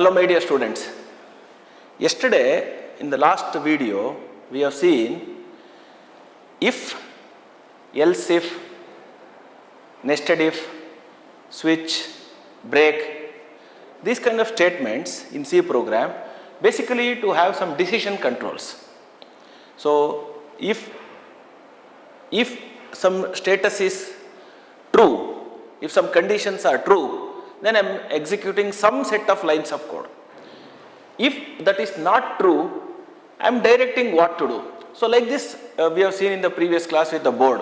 Hello my dear students. Yesterday in the last video we have seen if, else if, nested if, switch, break, these kind of statements in C program basically to have some decision controls. So if some status is true, if some conditions are true, then I am executing some set of lines of code. If that is not true, I am directing what to do. So like this we have seen in the previous class with the board.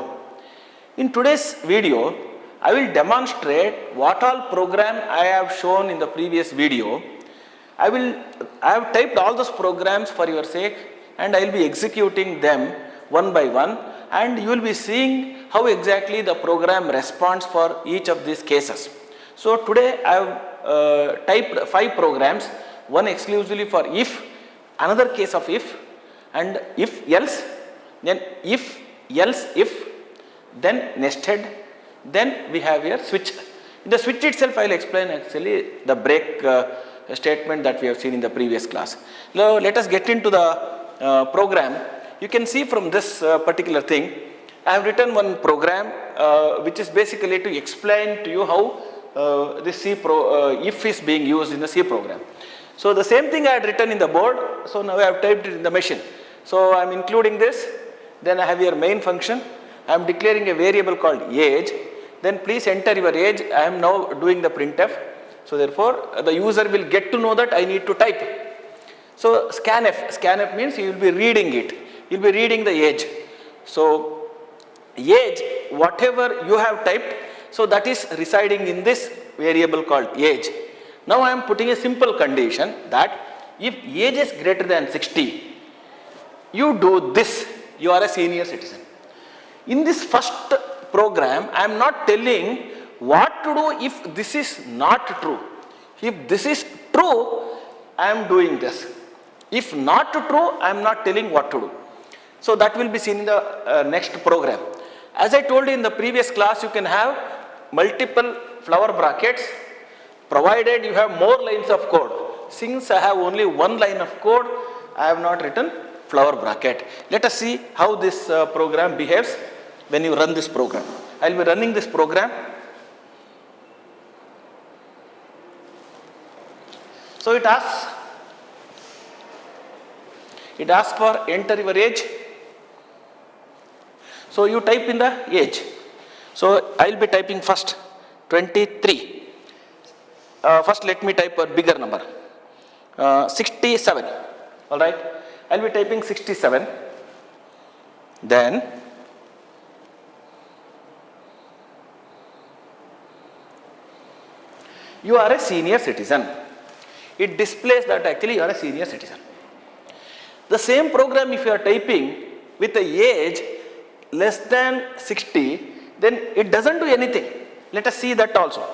In today's video, I will demonstrate what all program I have shown in the previous video. I have typed all those programs for your sake and I will be executing them one by one, and you will be seeing how exactly the program responds for each of these cases. So today I have typed 5 programs, one exclusively for if, another case of if, and if else, then if else if, then nested, then we have here switch. In the switch itself I will explain actually the break statement that we have seen in the previous class. Now let us get into the program. You can see from this particular thing, I have written one program which is basically to explain to you how this if is being used in the C program. So the same thing I had written in the board, so now I have typed it in the machine. So I am including this, then I have your main function, I am declaring a variable called age, then please enter your age, I am now doing the printf. So therefore the user will get to know that I need to type. So scanf means you will be reading it, you will be reading the age. So age, whatever you have typed, so that is residing in this variable called age. Now I am putting a simple condition that if age is greater than 60, you do this, you are a senior citizen. In this first program, I am not telling what to do if this is not true. If this is true, I am doing this. If not true, I am not telling what to do. So that will be seen in the next program. As I told you in the previous class, you can have multiple flower brackets provided you have more lines of code. Since I have only one line of code, I have not written flower bracket. Let us see how this program behaves when you run this program. I will be running this program. So it asks for enter your age. So you type in the age. So I will be typing first 23. First let me type a bigger number, 67. Alright, I will be typing 67. Then you are a senior citizen. It displays that actually you are a senior citizen. The same program if you are typing with the age less than 60, then it doesn't do anything. Let us see that also.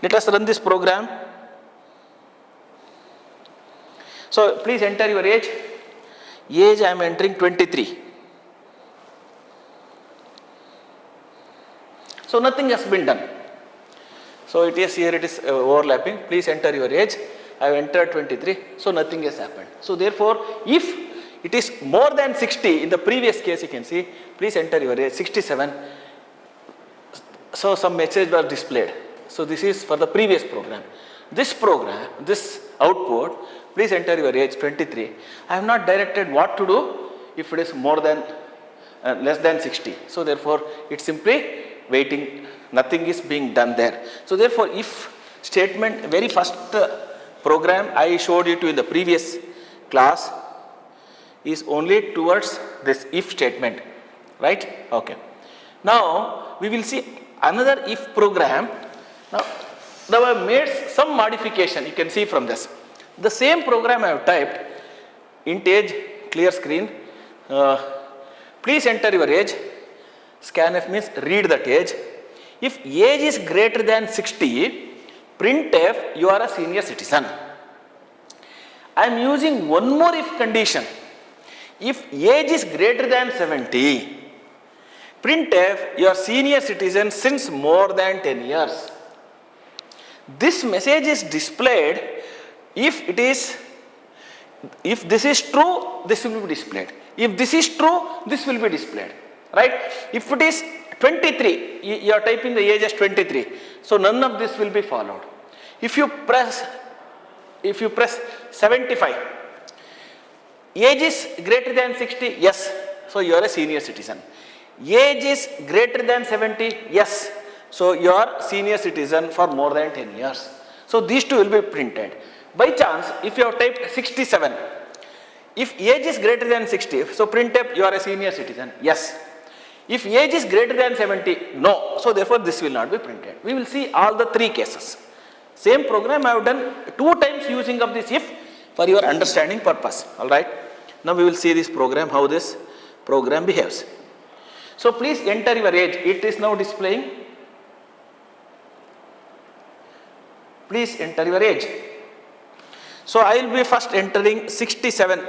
Let us run this program. So please enter your age. Age I am entering 23. So nothing has been done. So it is here, it is overlapping. Please enter your age. I have entered 23. So nothing has happened. So therefore, if it is more than 60, in the previous case you can see, please enter your age, 67. So some message was displayed. So this is for the previous program. This program, this output, please enter your age 23. I have not directed what to do if it is more than less than 60. So therefore it's simply waiting, nothing is being done there. So therefore if statement, very first program I showed you to in the previous class is only towards this if statement, right? Okay. Now we will see another if program. Now I have made some modification, you can see from this. The same program I have typed, int age, clear screen, please enter your age, scanf means read that age. If age is greater than 60, printf, you are a senior citizen. I am using one more if condition. If age is greater than 70, printf, you are senior citizen since more than 10 years. This message is displayed if it is, if this is true, this will be displayed. If this is true, this will be displayed, right? If it is 23, you are typing the age as 23, so none of this will be followed. If you press 75, age is greater than 60, yes, so you are a senior citizen. Age is greater than 70, yes, so you are senior citizen for more than 10 years. So these two will be printed. By chance, if you have typed 67, if age is greater than 60, so print up you are a senior citizen, yes. If age is greater than 70, no, so therefore this will not be printed. We will see all the three cases. Same program I have done 2 times using of this if for your understanding purpose, alright. Now we will see this program, how this program behaves. So please enter your age, it is now displaying. Please enter your age. So I will be first entering 67.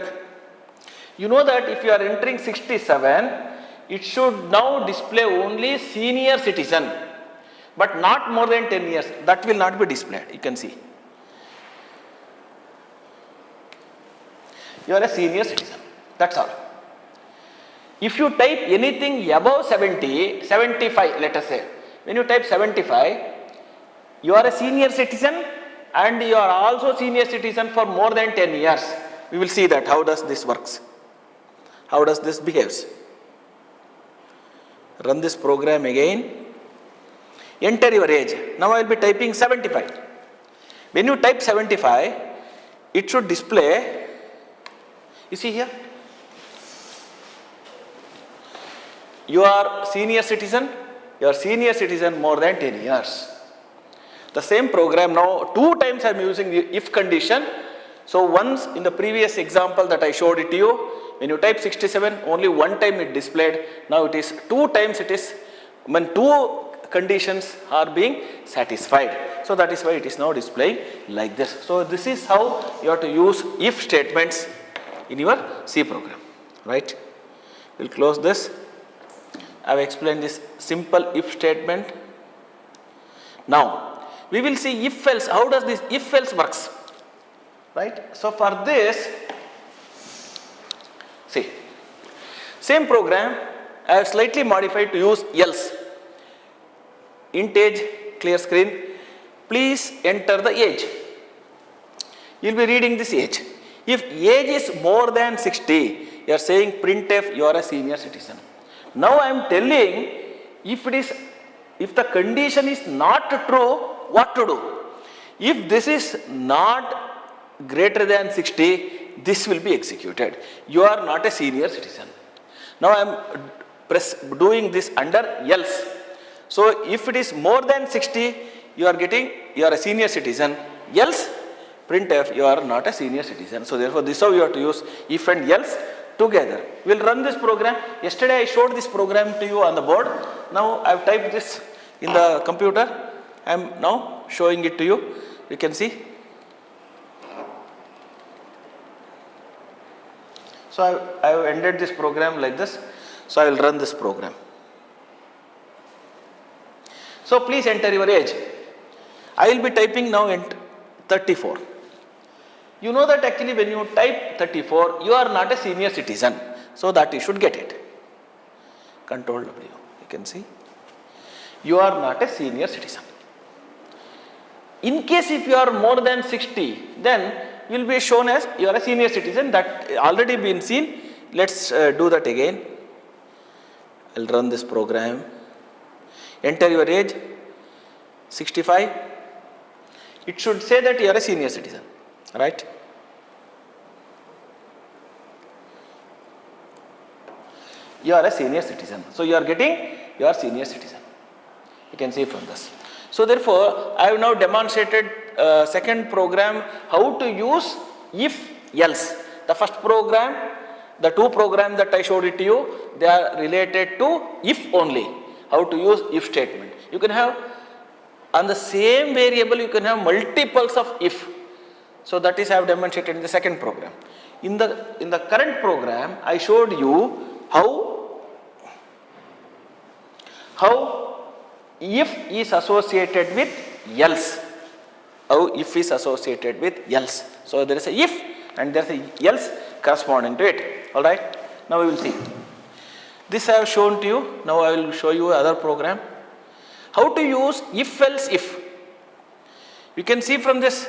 You know that if you are entering 67, it should now display only senior citizen, but not more than 10 years. That will not be displayed, you can see. You are a senior citizen, that's all. If you type anything above 70, 75 let us say, when you type 75, you are a senior citizen and you are also senior citizen for more than 10 years. We will see that how does this works, how does this behaves. Run this program again, enter your age. Now I will be typing 75. When you type 75, it should display, you see here, you are senior citizen, more than 10 years. The same program now 2 times I am using the if condition. So once in the previous example that I showed it to you, when you type 67, only 1 time it displayed. Now it is 2 times it is, when 2 conditions are being satisfied. So that is why it is now displaying like this. So this is how you have to use if statements in your C program, right? We will close this. I have explained this simple if statement. Now we will see if else, how does this if else works, right? So for this, see, same program I have slightly modified to use else. Int age, clear screen, please enter the age. You will be reading this age. If age is more than 60, you are saying printf you are a senior citizen. Now I am telling if the condition is not true, what to do? If this is not greater than 60, this will be executed. You are not a senior citizen. Now I am doing this under else. So if it is more than 60, you are a senior citizen. Else, printf you are not a senior citizen. So therefore this is how you have to use if and else together. We will run this program. Yesterday I showed this program to you on the board. Now I have typed this in the computer. I am now showing it to you. You can see. So I have ended this program like this. So I will run this program. So please enter your age. I will be typing now 34. You know that actually when you type 34, you are not a senior citizen. So that you should get it. Control W. You can see. You are not a senior citizen. In case if you are more than 60, then you will be shown as you are a senior citizen. That already been seen. Let's do that again. I will run this program. Enter your age, 65. It should say that you are a senior citizen, right? You are a senior citizen. So you are getting your senior citizen. You can see from this. So therefore, I have now demonstrated second program how to use if else. The first program, the 2 programs that I showed it to you, they are related to if only. How to use if statement. You can have on the same variable you can have multiples of if. So that is I have demonstrated in the second program. In the current program I showed you how if is associated with else. how if is associated with else. So there is a if and there is a else corresponding to it. Alright. Now we will see. This I have shown to you. Now I will show you other program. How to use if else if. You can see from this.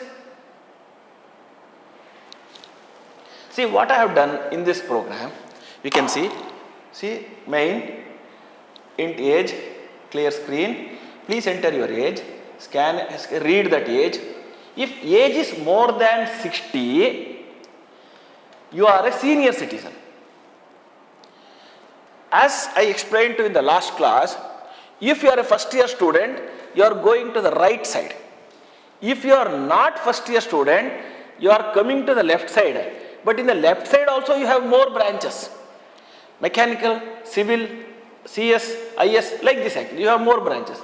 See what I have done in this program. You can see main, int age, clear screen. Please enter your age, read that age. If age is more than 60, you are a senior citizen. As I explained to you in the last class, if you are a first year student, you are going to the right side. If you are not first year student, you are coming to the left side. But in the left side also you have more branches. Mechanical, civil, CS, IS, like this actually, you have more branches.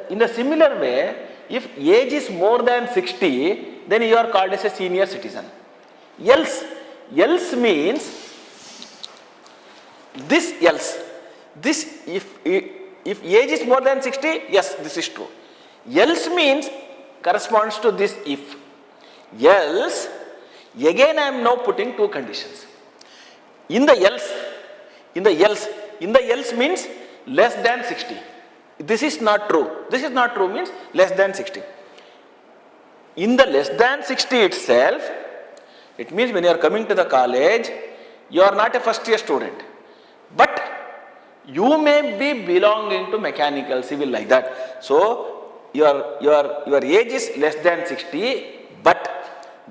In a similar way, if age is more than 60, then you are called as a senior citizen. Else means this else. This if age is more than 60, yes, this is true. Else means corresponds to this if. Else, again I am now putting two conditions. In the else means less than 60. This is not true. This is not true means less than 60. In the less than 60 itself, it means when you are coming to the college, you are not a first year student. But you may be belonging to mechanical, civil, like that. So your age is less than 60, but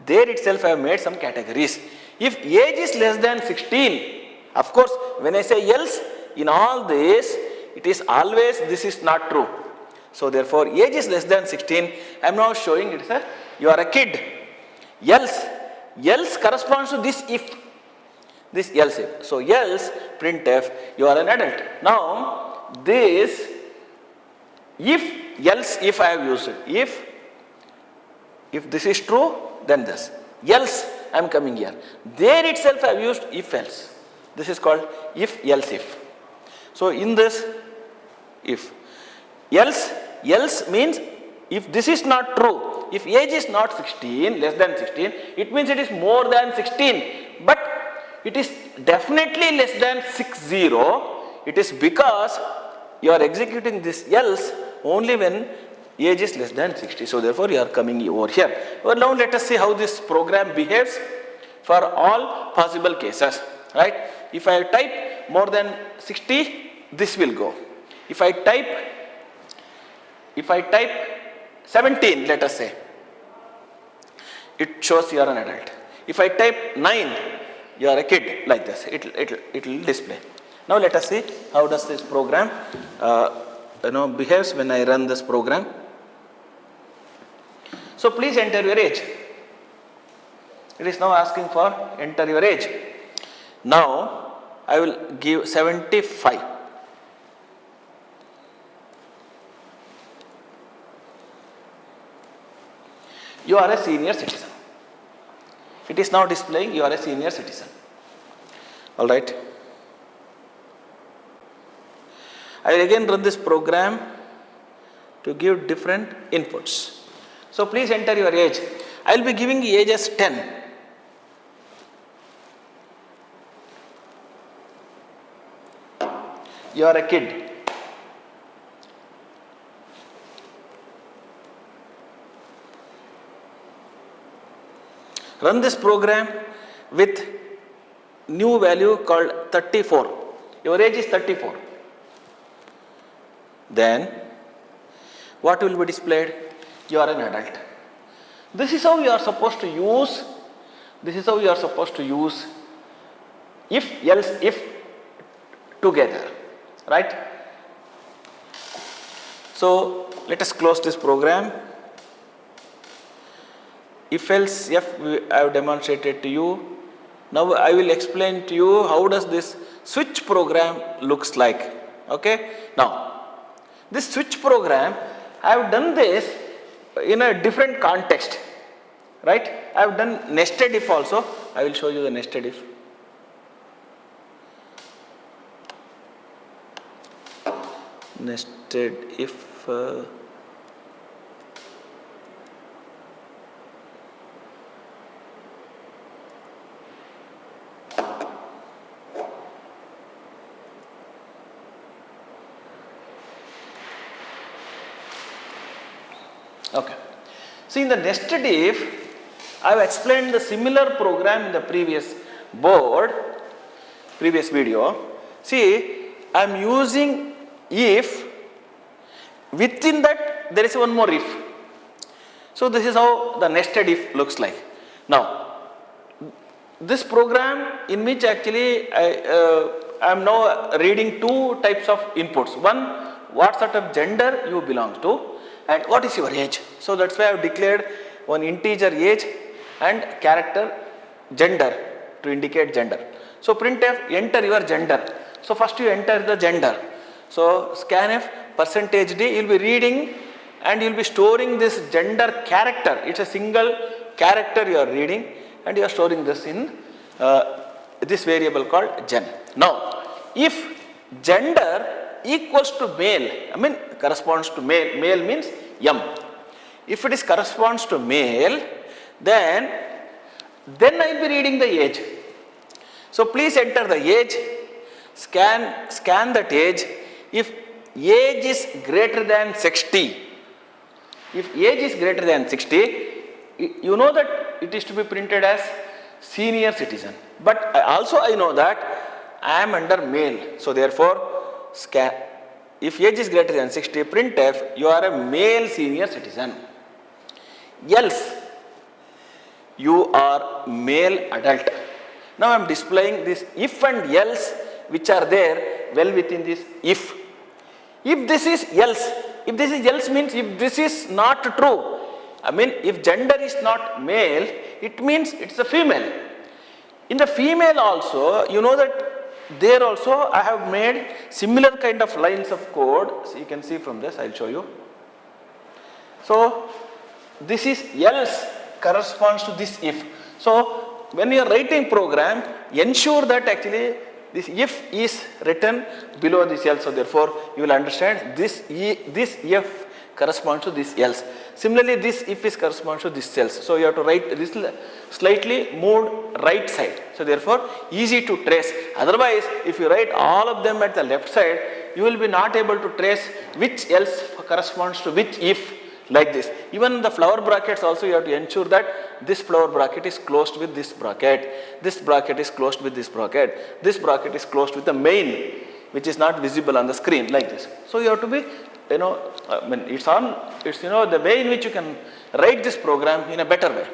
there itself I have made some categories. If age is less than 16, of course, when I say else, in all this, it is always this is not true. So therefore, age is less than 16. I am now showing it, sir. You are a kid. Else corresponds to this if. This else if. So else, printf, you are an adult. Now, this else if I have used it. If this is true, then this. Else I am coming here. There itself I have used if else. This is called if else if. So in this if. Else means if this is not true, if age is not 16, less than 16, it means it is more than 16. But it is definitely less than 60. It is because you are executing this else only when age is less than 60. So therefore you are coming over here. Well, now let us see how this program behaves for all possible cases. Right? If I type more than 60, this will go. If I type 17, let us say, it shows you are an adult. If I type 9, you are a kid, like this. It will display. Now let us see how does this program behaves when I run this program. So please enter your age. It is now asking for enter your age. Now I will give 75. You are a senior citizen. It is now displaying you are a senior citizen. Alright. I will again run this program to give different inputs. So please enter your age. I will be giving the age as 10. You are a kid. Run this program with new value called 34. Your age is 34. Then what will be displayed? You are an adult. This is how you are supposed to use. This is how you are supposed to use if else if together. Right? So let us close this program. If else if I have demonstrated to you. Now I will explain to you how does this switch program looks like. Okay. Now this switch program, I have done this in a different context. Right. I have done nested if also. I will show you the nested if. Nested if Okay. See, in the nested if, I have explained the similar program in the previous video. See, I am using if, within that there is one more if. So this is how the nested if looks like. Now, this program in which actually I am now reading two types of inputs. One, what sort of gender you belong to, and what is your age. So that's why I have declared one integer age and character gender to indicate gender. So printf, enter your gender. So first you enter the gender. So scanf %d, you will be reading and you will be storing this gender character. It's a single character you are reading and you are storing this in this variable called gen. Now, if gender equals to male, corresponds to male, male means m. If it is corresponds to male, then I will be reading the age. So please enter the age, scan that age. If age is greater than 60, if age is greater than 60, you know that it is to be printed as senior citizen. But also I know that I am under male. So therefore, if age is greater than 60, printf, you are a male senior citizen. Else, you are male adult. Now I am displaying this if and else which are there well within this if. If this is else means if this is not true, if gender is not male, it means it's a female. In the female also, you know that there also I have made similar kind of lines of code. So you can see from this, I will show you. So this is else corresponds to this if. So when you are writing program, ensure that actually this if is written below this else. So therefore you will understand this if corresponds to this else. Similarly, this if is corresponds to this else. So you have to write this slightly moved right side. So therefore easy to trace. Otherwise, if you write all of them at the left side, you will be not able to trace which else corresponds to which if, like this. Even the flower brackets also you have to ensure that this flower bracket is closed with this bracket, this bracket is closed with this bracket, this bracket is closed with the main which is not visible on the screen, like this. So you have to be, it's the way in which you can write this program in a better way.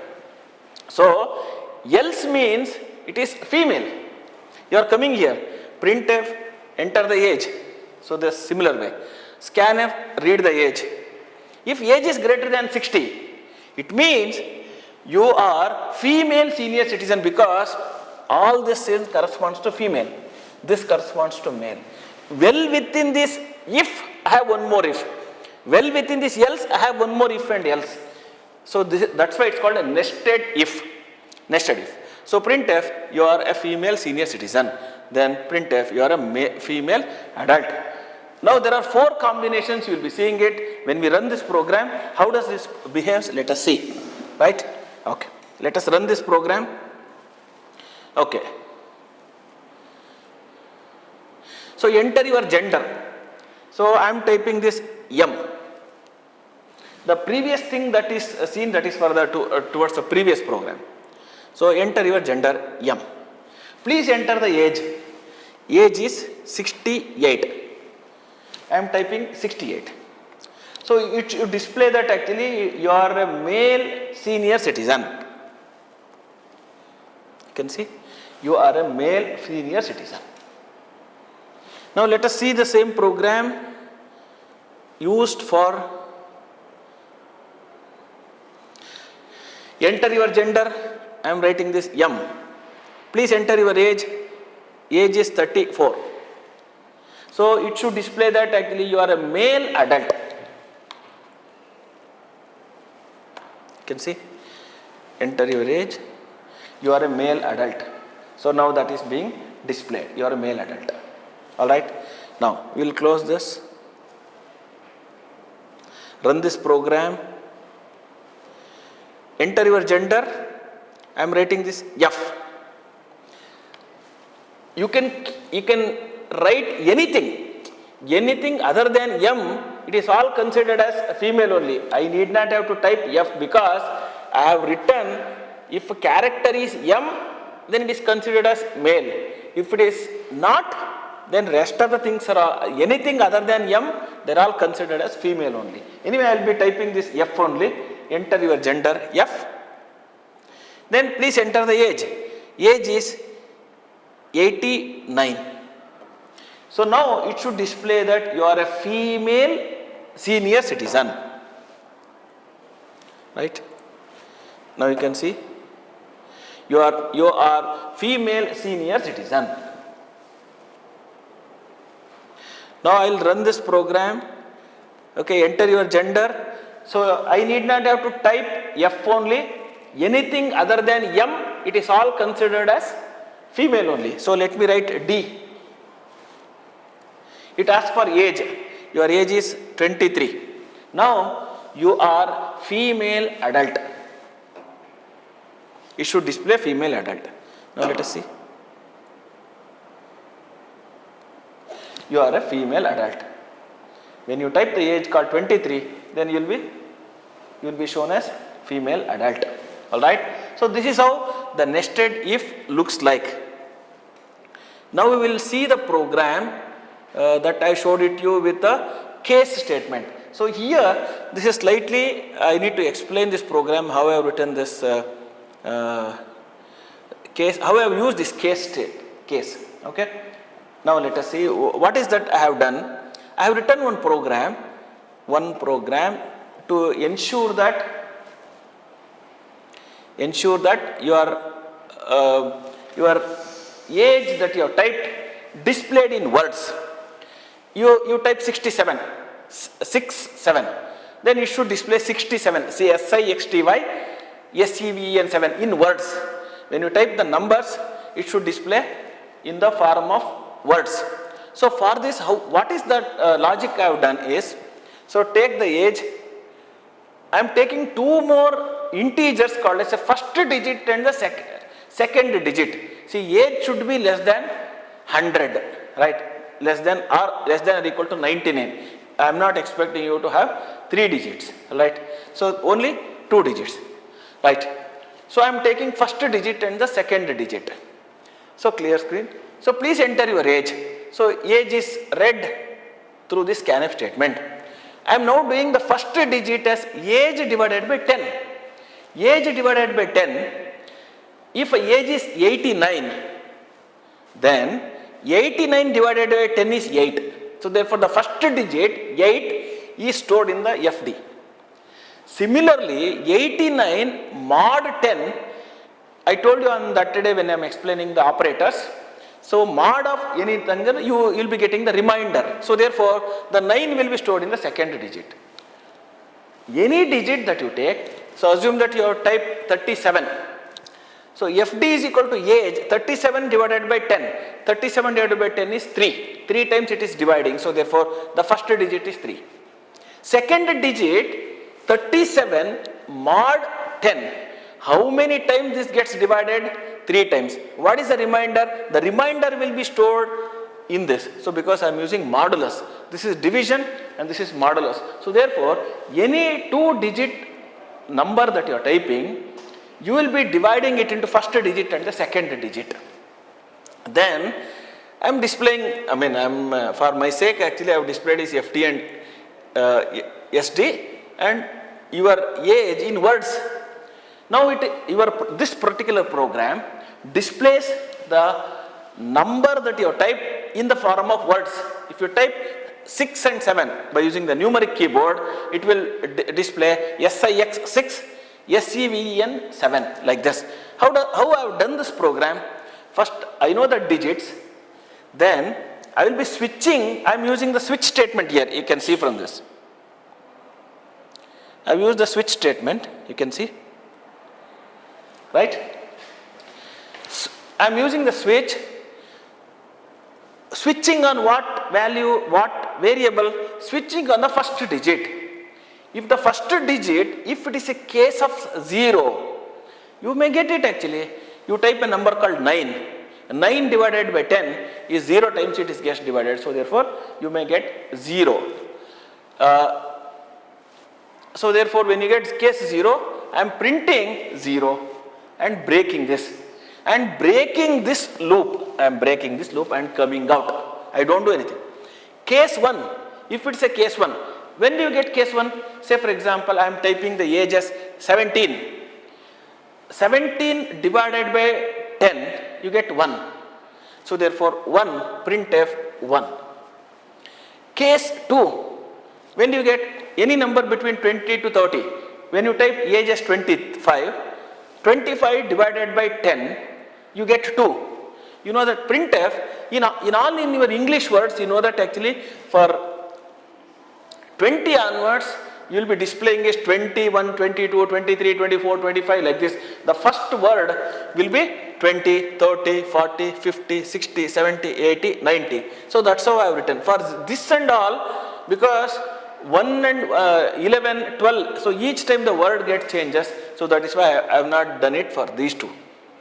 So else means it is female. You are coming here, printf, enter the age. So the similar way. Scanf, read the age. If age is greater than 60, it means you are female senior citizen because all this is corresponds to female. This corresponds to male. Well within this if, I have one more if. Well within this else, I have one more if and else. So that's why it's called a nested if. Nested if. So printf, you are a female senior citizen. Then printf, you are a female adult. Now there are 4 combinations, you will be seeing it when we run this program. How does this behave? Let us see. Right? Okay. Let us run this program. Okay. So enter your gender. So I am typing this M. The previous thing that is seen, that is for the towards the previous program. So enter your gender M. Please enter the age. Age is 68. I am typing 68. So it should display that actually you are a male senior citizen. You can see you are a male senior citizen. Now let us see the same program used for enter your gender. I am writing this M. Please enter your age. Age is 34. So it should display that actually you are a male adult. You can see, enter your age. You are a male adult. So now that is being displayed. You are a male adult. Alright, now we will close this, run this program, enter your gender. I am writing this F. You can write anything other than M it is all considered as female only. I need not have to type F because I have written if a character is M, then it is considered as male. If it is not, then rest of the things are anything other than M, they are all considered as female only. Anyway, I will be typing this F only. Enter your gender F. Then please enter the age. Age is 89. So now it should display that you are a female senior citizen. Right? Now you can see you are female senior citizen. Now I will run this program. Okay, enter your gender. So I need not have to type F only. Anything other than M, it is all considered as female only. So let me write D. It asks for age. Your age is 23. Now you are female adult. It should display female adult. Now let us see. You are a female adult. When you type the age called 23, then you will be shown as female adult. Alright. So this is how the nested if looks like. Now we will see the program that I showed it you with a case statement. So here this is slightly, I need to explain this program, how I have written this case, how I have used this case. Okay. Now let us see what is that I have done. I have written one program to ensure that your age that you have typed displayed in words. You type 67, then it should display 67, see SIXTY, SEVEN 7 in words. When you type the numbers, it should display in the form of words. So for this, what is the logic I have done is, so take the age, I am taking two more integers called as a first digit and the second digit. See, age should be less than 100, right? Less than or equal to 99. I am not expecting you to have 3 digits, right? So only 2 digits, right? So I am taking first digit and the second digit. So clear screen. So please enter your age. So age is read through this scanf statement. I am now doing the first digit as age divided by 10. Age divided by 10, if age is 89, then 89 divided by 10 is 8. So therefore the first digit 8 is stored in the FD. Similarly, 89 mod 10, I told you on that day when I am explaining the operators. So mod of anything, you will be getting the remainder. So therefore the 9 will be stored in the second digit. Any digit that you take, so assume that you have typed 37. So FD is equal to age, 37 divided by 10. 37 divided by 10 is 3. 3 times it is dividing. So therefore the first digit is 3. Second digit, 37 mod 10. How many times this gets divided? 3 times. What is the remainder? The remainder will be stored in this. So because I am using modulus, this is division and this is modulus. So therefore any 2-digit number that you are typing, you will be dividing it into first digit and the second digit. Then I am displaying, for my sake actually I have displayed is FD and SD and your age in words. Now this particular program displays the number that you have typed in the form of words. If you type 6 and 7 by using the numeric keyboard, it will display SIX 6, SEVEN 7 like this. How I have done this program? First I know the digits, then I will be switching. I am using the switch statement here, you can see from this. I have used the switch statement, you can see, right? So I am using the switching on what value, what variable, switching on the first digit. If the first digit, if it is a case of 0, you may get it actually. You type a number called 9. 9 divided by 10 is 0 times it is gets divided. So therefore you may get 0. So therefore, when you get case 0, I am printing 0 and breaking this. And breaking this loop, I am breaking this loop and coming out. I don't do anything. Case 1, if it's a case 1, when do you get case 1? Say for example, I am typing the age as 17. 17 divided by 10, you get 1. So therefore, 1, printf 1. Case 2, when do you get any number between 20 to 30? When you type age as 25, 25 divided by 10, you get 2. You know that printf, in your English words, you know that actually for 20 onwards, you will be displaying as 21, 22, 23, 24, 25 like this. The first word will be 20, 30, 40, 50, 60, 70, 80, 90. So that's how I have written. For this and all, because 1 and 11, 12, so each time the word gets changes. So that is why I have not done it for these two.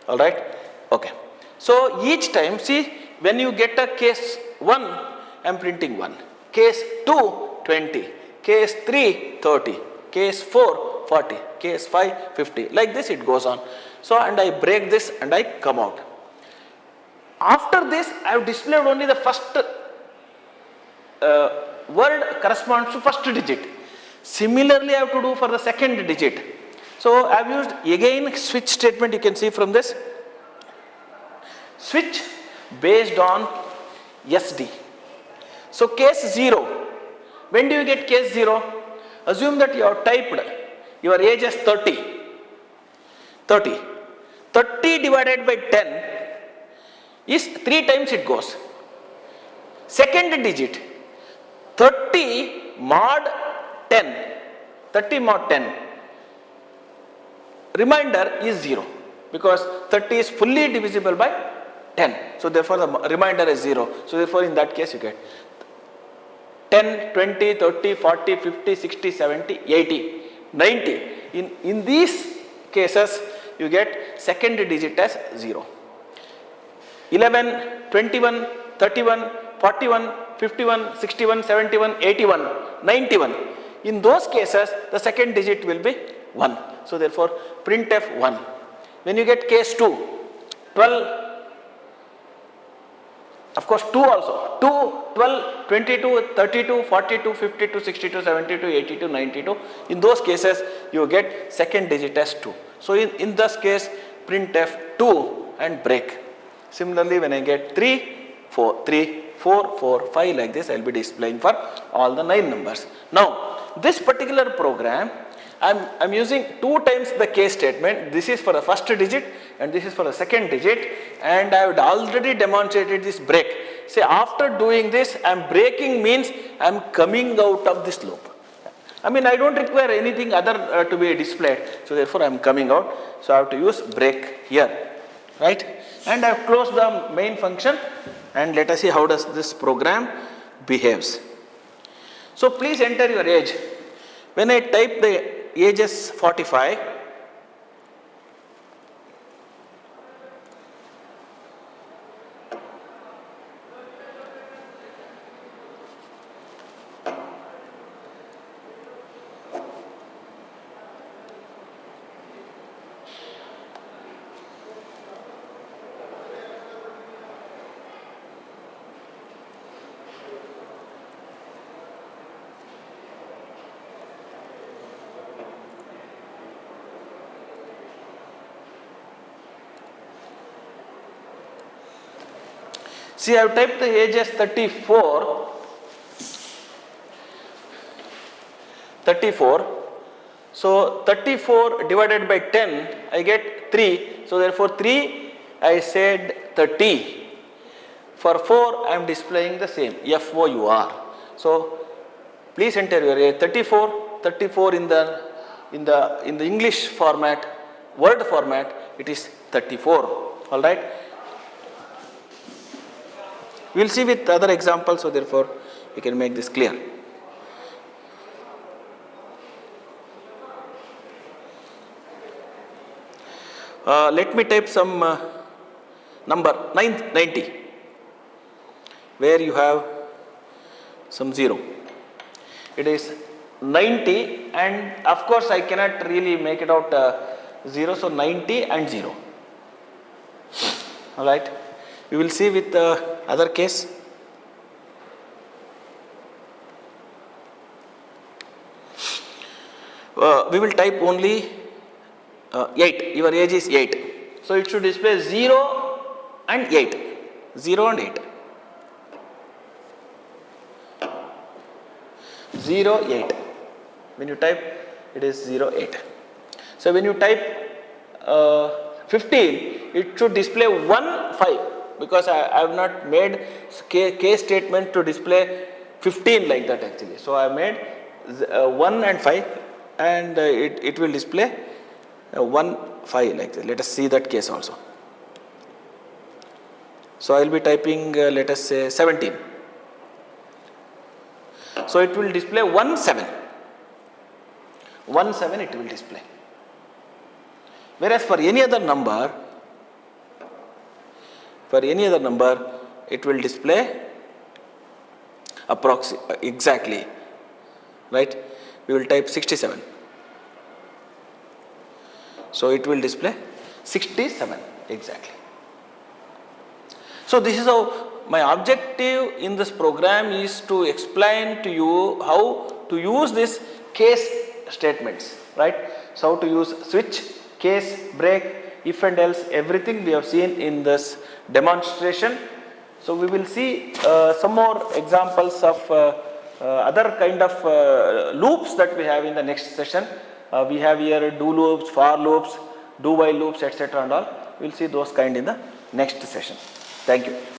Alright? Okay. So each time, see, when you get a case 1, I am printing 1. Case 2, 20. Case 3, 30. Case 4, 40. Case 5, 50. Like this it goes on. So, and I break this and I come out. After this, I have displayed only the first word corresponds to first digit. Similarly, I have to do for the second digit. So, I have used again switch statement, you can see from this. Switch based on SD. So, case 0. When do you get case 0? Assume that you have typed your age as 30. 30. 30 divided by 10 is 3 times it goes. Second digit, 30 mod 10. 30 mod 10. Remainder is 0 because 30 is fully divisible by 10. So therefore the remainder is 0. So therefore in that case you get 10, 20, 30, 40, 50, 60, 70, 80, 90. In these cases, you get second digit as 0. 11, 21, 31, 41, 51, 61, 71, 81, 91. In those cases, the second digit will be 1. So therefore, printf 1. When you get case 2, 12, of course 2 also, 2, 12, 22, 32, 42, 52, 62, 72, 82, 92. In those cases, you get second digit as 2. So in this case, printf 2 and break. Similarly, when I get 3, 4, 3, 4, 4, 5 like this, I will be displaying for all the 9 numbers. Now, this particular program, I'm using 2 times the case statement. This is for the first digit and this is for the second digit, and I have already demonstrated this break. Say after doing this, I'm breaking means I'm coming out of this loop. I mean, I don't require anything other to be displayed. So therefore I'm coming out. So I have to use break here, right? And I have closed the main function, and let us see how does this program behaves. So please enter your age. When I type the age as 45, see, I have typed the age as 34. 34. So 34 divided by 10, I get 3. So therefore 3, I said 30. For 4, I am displaying the same, FOUR. So please enter your age. 34. 34 in the English format, word format, it is 34. All right. We will see with other examples, so therefore we can make this clear. Let me type some number 90, where you have some 0. it is 90, and of course I cannot really make it out 0, so 90 and 0. Alright, we will see with the other case. We will type only 8, your age is 8. So it should display 0 and 8, 0 and 8. 0, 8. When you type, it is 0, 8. So when you type 15, it should display 1, 5, because I have not made case statement to display 15 like that actually. So I made 1 and 5, and it will display 1, 5 like that. Let us see that case also. So I will be typing let us say 17. So it will display 1, 7. 1, 7 it will display. Whereas for any other number, it will display exactly, right? We will type 67. So it will display 67 exactly. So this is how my objective in this program is to explain to you how to use this case statements, right? So how to use switch, case, break, if and else, everything we have seen in this demonstration. So we will see some more examples of other kind of loops that we have in the next session. We have here do loops, for loops, do while loops, etc. and all. We will see those kind in the next session. Thank you.